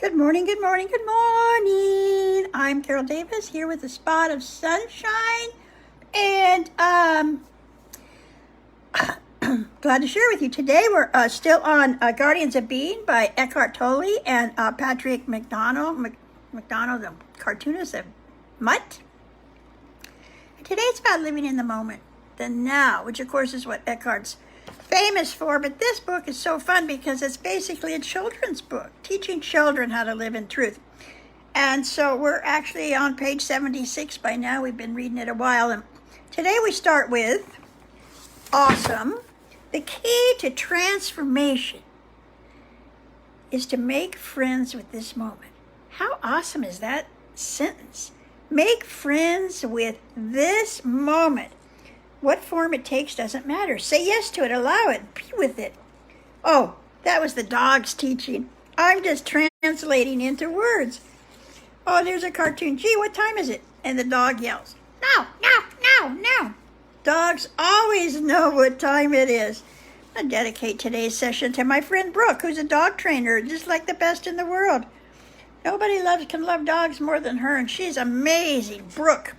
Good morning, good morning, good morning. I'm Carol Davis here with a spot of sunshine and glad to share with you. Today we're still on Guardians of Being by Ekhart Tolle and Patrick McDonald, the cartoonist of Mutt. And today it's about living in the moment, the now, which of course is what Eckhart's famous for, but this book is so fun because it's basically a children's book, teaching children how to live in truth. And so we're actually on page 76 by now. We've been reading it a while, and today we start with awesome. The key to transformation is to make friends with this moment. How awesome is that sentence? Make friends with this moment. What form it takes doesn't matter. Say yes to it, allow it, be with it. Oh, that was the dog's teaching. I'm just translating into words. Oh, there's a cartoon. Gee, what time is it? And the dog yells, no, no, no, no. Dogs always know what time it is. I dedicate today's session to my friend Brooke, who's a dog trainer, just like the best in the world. Nobody can love dogs more than her, and she's amazing. Brooke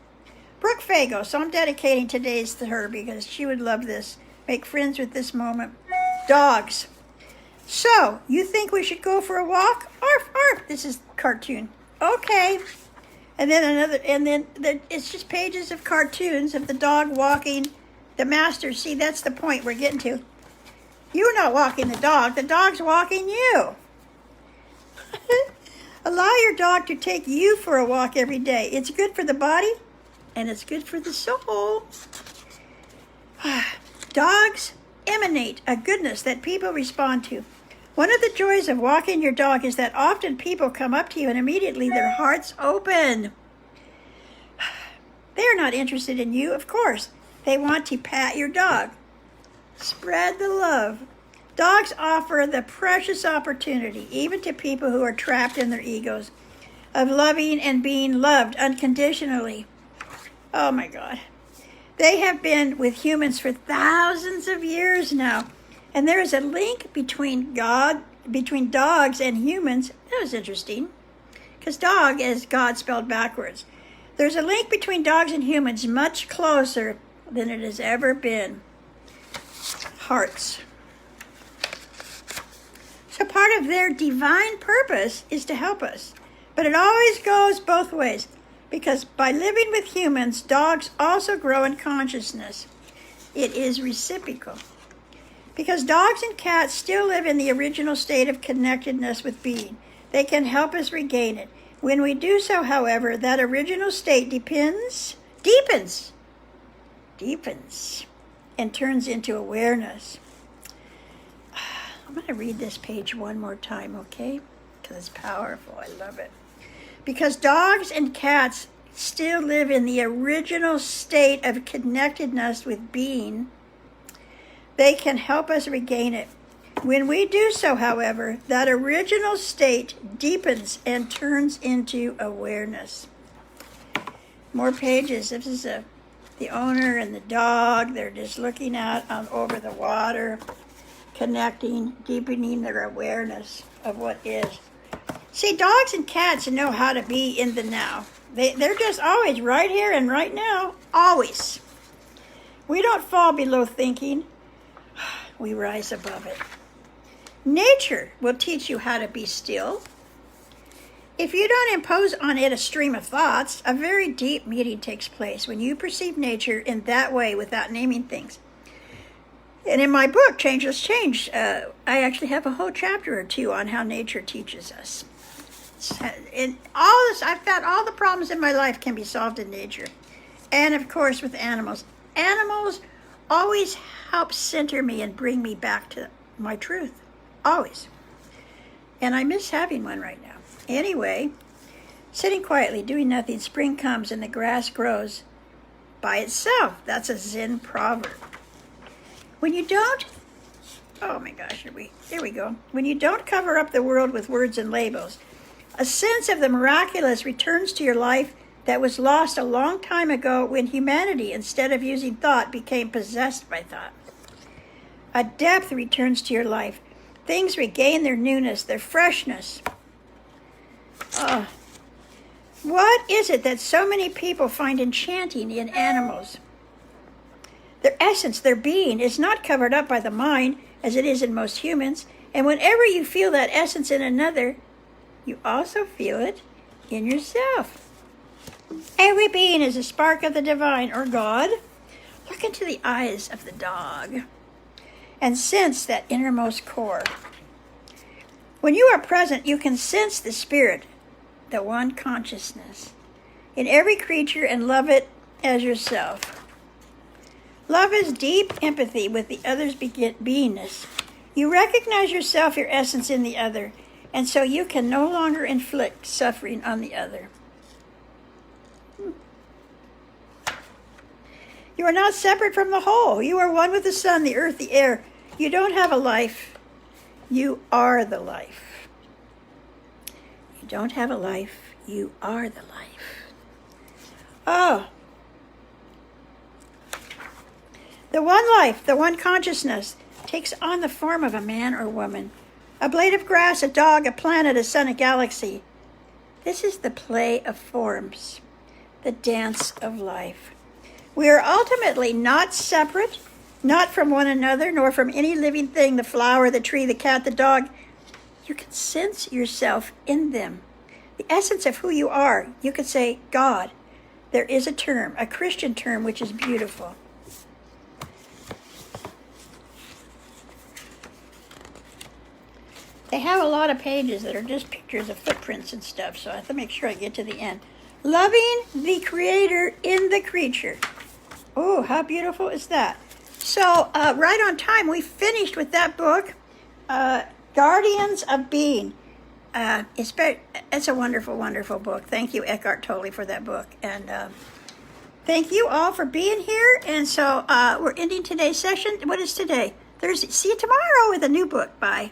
Fago. So I'm dedicating today's to her because she would love this. Make friends with this moment. Dogs. So, you think we should go for a walk? Arf, arf. This is cartoon. Okay. And then it's just pages of cartoons of the dog walking the master. See, that's the point we're getting to. You're not walking the dog's walking you. Allow your dog to take you for a walk every day. It's good for the body. And it's good for the soul. Dogs emanate a goodness that people respond to. One of the joys of walking your dog is that often people come up to you and immediately their hearts open. They're not interested in you, of course. They want to pat your dog. Spread the love. Dogs offer the precious opportunity, even to people who are trapped in their egos, of loving and being loved unconditionally. Oh my God. They have been with humans for thousands of years now. And there is a link between dogs and humans. That was interesting. Because dog is God spelled backwards. There's a link between dogs and humans much closer than it has ever been. Hearts. So part of their divine purpose is to help us. But it always goes both ways. Because by living with humans, dogs also grow in consciousness. It is reciprocal. Because dogs and cats still live in the original state of connectedness with being. They can help us regain it. When we do so, however, that original state deepens, and turns into awareness. I'm going to read this page one more time, okay? Because it's powerful. I love it. Because dogs and cats still live in the original state of connectedness with being, they can help us regain it. When we do so, however, that original state deepens and turns into awareness. More pages. This is the owner and the dog. They're just looking out over the water, connecting, deepening their awareness of what is. See, dogs and cats know how to be in the now. They're just always right here and right now. Always. We don't fall below thinking. We rise above it. Nature will teach you how to be still. If you don't impose on it a stream of thoughts, a very deep meeting takes place when you perceive nature in that way without naming things. And in my book, Changeless Change, I actually have a whole chapter or two on how nature teaches us. In all this, I've found all the problems in my life can be solved in nature. And of course with animals. Animals always help center me and bring me back to my truth. Always. And I miss having one right now. Anyway, sitting quietly, doing nothing, spring comes and the grass grows by itself. That's a Zen proverb. When you don't, oh my gosh, here we go. When you don't cover up the world with words and labels, a sense of the miraculous returns to your life that was lost a long time ago when humanity, instead of using thought, became possessed by thought. A depth returns to your life. Things regain their newness, their freshness. Oh, what is it that so many people find enchanting in animals? Their essence, their being, is not covered up by the mind as it is in most humans. And whenever you feel that essence in another, you also feel it in yourself. Every being is a spark of the divine or God. Look into the eyes of the dog and sense that innermost core. When you are present, you can sense the spirit, the one consciousness, in every creature and love it as yourself. Love is deep empathy with the other's beingness. You recognize yourself, your essence in the other, and so you can no longer inflict suffering on the other. You are not separate from the whole. You are one with the sun, the earth, the air. You don't have a life. You are the life. You don't have a life. You are the life. Oh. The one life, the one consciousness, takes on the form of a man or woman. A blade of grass, a dog, a planet, a sun, a galaxy. This is the play of forms, the dance of life. We are ultimately not separate, not from one another, nor from any living thing, the flower, the tree, the cat, the dog. You can sense yourself in them. The essence of who you are. You could say God. There is a term, a Christian term, which is beautiful. They have a lot of pages that are just pictures of footprints and stuff, so I have to make sure I get to the end. Loving the Creator in the creature. Oh, how beautiful is that? So, right on time, we finished with that book, Guardians of Being. It's a wonderful, wonderful book. Thank you, Ekhart Tolle, for that book. And thank you all for being here. And so we're ending today's session. What is today? Thursday. See you tomorrow with a new book. Bye.